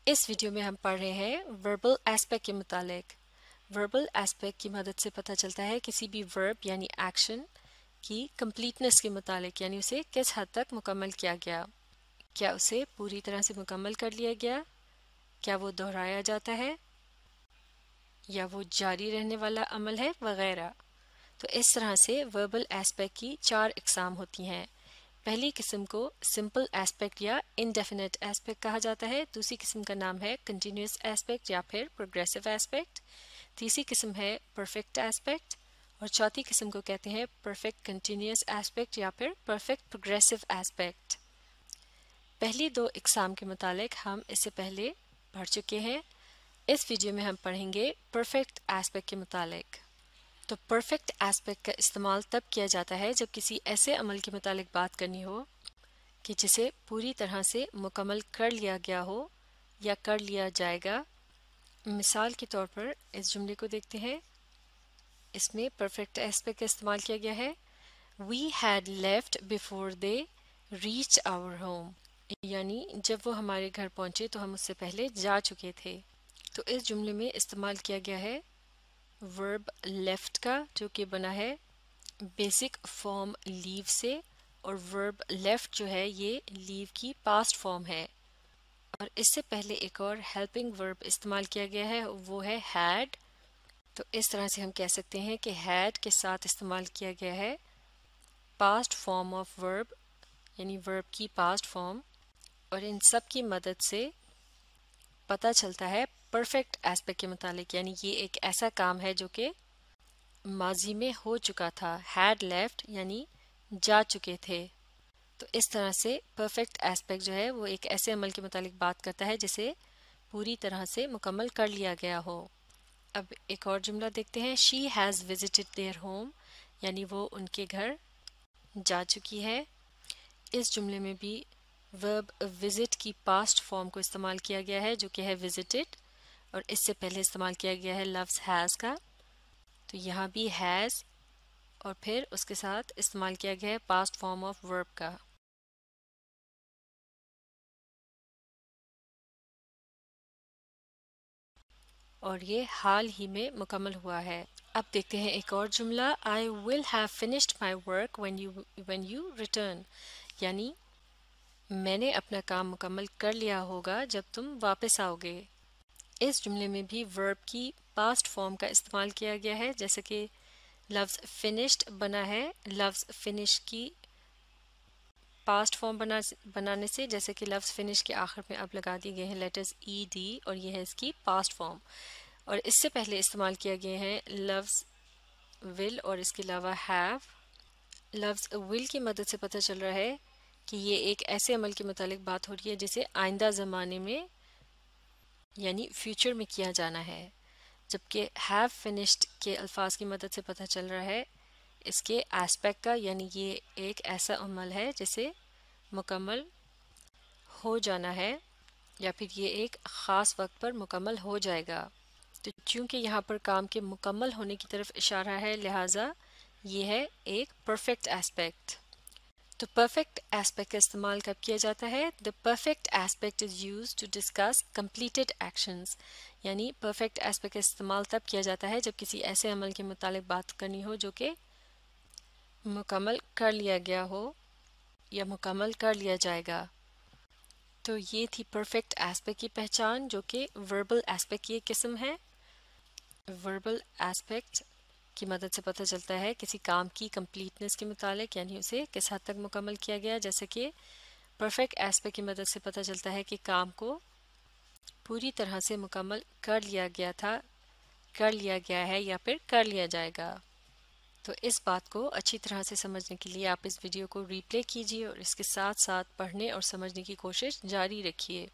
इस वीडियो में हम पढ़ रहे हैं वर्बल एस्पेक्ट के मुतालिक। वर्बल एस्पेक्ट की मदद से पता चलता है किसी भी वर्ब यानी एक्शन की कंप्लीटनेस के मुतालिक, यानी उसे किस हद तक मुकम्मल किया गया। क्या उसे पूरी तरह से मुकम्मल कर लिया गया, क्या वो दोहराया जाता है, या वो जारी रहने वाला अमल है, वगैरह। तो इस तरह से वर्बल एस्पेक्ट की 4 इकसाम होती हैं। पहली किस्म को सिंपल एस्पेक्ट या इनडेफिनेट एस्पेक्ट कहा जाता है। दूसरी किस्म का नाम है कंटिन्यूस एस्पेक्ट या फिर प्रोग्रेसिव एस्पेक्ट। तीसरी किस्म है परफेक्ट एस्पेक्ट और चौथी किस्म को कहते हैं परफेक्ट कंटिन्यूस एस्पेक्ट या फिर परफेक्ट प्रोग्रेसिव एस्पेक्ट। पहली 2 इकसाम के मुतालिक हम इससे पहले पढ़ चुके हैं। इस वीडियो में हम पढ़ेंगे परफेक्ट एस्पेक्ट के मुतालिक। तो परफेक्ट एस्पेक्ट का इस्तेमाल तब किया जाता है जब किसी ऐसे अमल के मुतालिक बात करनी हो कि जिसे पूरी तरह से मुकम्मल कर लिया गया हो या कर लिया जाएगा। मिसाल के तौर पर इस जुमले को देखते हैं। इसमें परफेक्ट एस्पेक्ट का इस्तेमाल किया गया है। We had left before they reached our home, यानी जब वो हमारे घर पहुंचे तो हम उससे पहले जा चुके थे। तो इस जुमले में इस्तेमाल किया गया है वर्ब लेफ्ट का, जो कि बना है बेसिक फॉर्म लीव से, और वर्ब लेफ्ट जो है ये लीव की पास्ट फॉर्म है। और इससे पहले एक और हेल्पिंग वर्ब इस्तेमाल किया गया है, वो है हैड। तो इस तरह से हम कह सकते हैं कि हैड के साथ इस्तेमाल किया गया है पास्ट फॉर्म ऑफ वर्ब, यानी वर्ब की पास्ट फॉर्म। और इन सब की मदद से पता चलता है परफेक्ट एस्पेक्ट के मुतालिक, यानी ये एक ऐसा काम है जो कि माजी में हो चुका था। हैड लेफ्ट यानी जा चुके थे। तो इस तरह से परफेक्ट एस्पेक्ट जो है वो एक ऐसे अमल के मुतालिक बात करता है जिसे पूरी तरह से मुकम्मल कर लिया गया हो। अब एक और जुमला देखते हैं। She has visited their home, यानी वो उनके घर जा चुकी है। इस जुमले में भी वर्ब विजिट की पास्ट फॉर्म को इस्तेमाल किया गया है, जो कि है विजिटेड, और इससे पहले इस्तेमाल किया गया है लफ्ज़ हैज़ का। तो यहाँ भी हैज़ और फिर उसके साथ इस्तेमाल किया गया है पास्ट फॉर्म ऑफ वर्ब का। और ये हाल ही में मुकम्मल हुआ है। अब देखते हैं एक और जुमला। I will have finished my work when you return, यानी मैंने अपना काम मुकम्मल कर लिया होगा जब तुम वापस आओगे। इस जुमले में भी वर्ब की पास्ट फॉर्म का इस्तेमाल किया गया है, जैसे कि लफ्ज़ फिनिश्ड बना है लफ्ज़ फिनिश की पास्ट फॉर्म बनाने से, जैसे कि लफ्ज़ फिनिश के आखिर में अब लगा दिए गए हैं लेटर्स ई डी, और ये है इसकी पास्ट फॉर्म। और इससे पहले इस्तेमाल किया गया है लफ्ज़ विल और इसके अलावा हैव। लफ्ज़ विल की मदद से पता चल रहा है कि ये एक ऐसे अमल के मुतालिक बात हो रही है जिसे आइंदा ज़माने में यानी फ्यूचर में किया जाना है। जबकि हैव फिनिश्ड के अल्फाज की मदद से पता चल रहा है इसके एस्पेक्ट का, यानी ये एक ऐसा अमल है जिसे मुकम्मल हो जाना है या फिर ये एक ख़ास वक्त पर मुकम्मल हो जाएगा। तो चूँकि यहाँ पर काम के मुकम्मल होने की तरफ इशारा है, लिहाजा ये है एक परफेक्ट एस्पेक्ट। तो परफेक्ट एस्पेक्ट का इस्तेमाल कब किया जाता है? The perfect aspect is used to discuss completed actions, यानी परफेक्ट एस्पेक्ट का इस्तेमाल तब किया जाता है जब किसी ऐसे अमल के मुतालिक बात करनी हो जो कि मुकम्मल कर लिया गया हो या मुकम्मल कर लिया जाएगा। तो ये थी परफेक्ट एस्पेक्ट की पहचान, जो कि वर्बल एस्पेक्ट की एक किस्म है। वर्बल एस्पेक्ट की मदद से पता चलता है किसी काम की कंप्लीटनेस के मुतालिक, यानी उसे किस हद तक मुकम्मल किया गया। जैसे कि परफेक्ट एस्पेक्ट की मदद से पता चलता है कि काम को पूरी तरह से मुकम्मल कर लिया गया था, कर लिया गया है या फिर कर लिया जाएगा। तो इस बात को अच्छी तरह से समझने के लिए आप इस वीडियो को रीप्ले कीजिए और इसके साथ साथ पढ़ने और समझने की कोशिश जारी रखिए।